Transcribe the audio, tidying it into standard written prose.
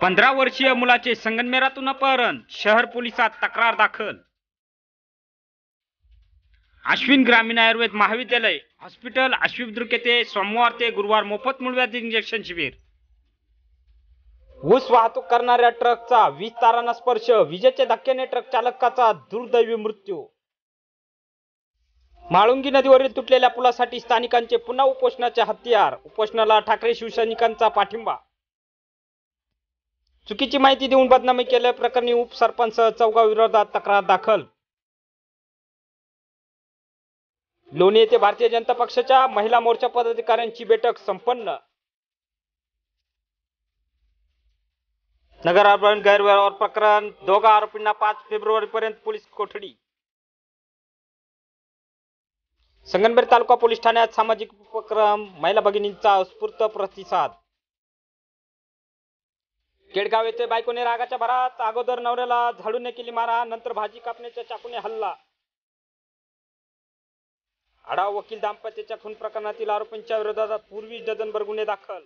15 वर्षीय मुलाचे संगमनेरातून अपहरण, शहर पोलिसात तक्रार दाखल. अश्विन ग्रामीण आयुर्वेद महाविद्यालय हॉस्पिटल अश्विन बुद्रुक येथे सोमवार ते गुरुवार मोफत मूळव्याधी इंजेक्शन शिबिर. ऊस वाहतूक करणाऱ्या ट्रकचा 20 तारांना स्पर्श, विजेच्या धक्क्याने ट्रक चालकाचा दुर्दैवी मृत्यू. म्हाळुंगी नदीवरील तुटलेल्या पुलासाठी स्थानिकांचे पुन्हा उपोषणाचे हत्यार, उपोषणाला ठाकरे शिवसैनिकांचा पाठिंबा. चुकीची माहिती देऊन बदनामी केल्याप्रकरणी उपसरपंच चौघा विरोधात तक्रार दाखल. लोणी येथे भारतीय जनता पक्षाच्या महिला मोर्चा पदाधिकाऱ्यांची बैठक संपन्न. नगर अर्बन गैरव्यवहार प्रकरण, दोघा आरोपींना 5 फेब्रुवारीपर्यंत पोलीस कोठडी. संगमनेर तालुका पोलीस ठाण्यात सामाजिक उपक्रम, महिला भगिनींचा उत्स्फूर्त प्रतिसाद. केडगाव येथे बायकोने रागाच्या भरात अगोदर नवऱ्याला झाडूने केली मारहाण, नंतर भाजी कापण्याच्या चाकूने हल्ला. आढाव वकील दाम्पत्याच्या खून प्रकरणातील आरोपींच्या विरोधात पूर्वी डझनभर गुन्हे दाखल.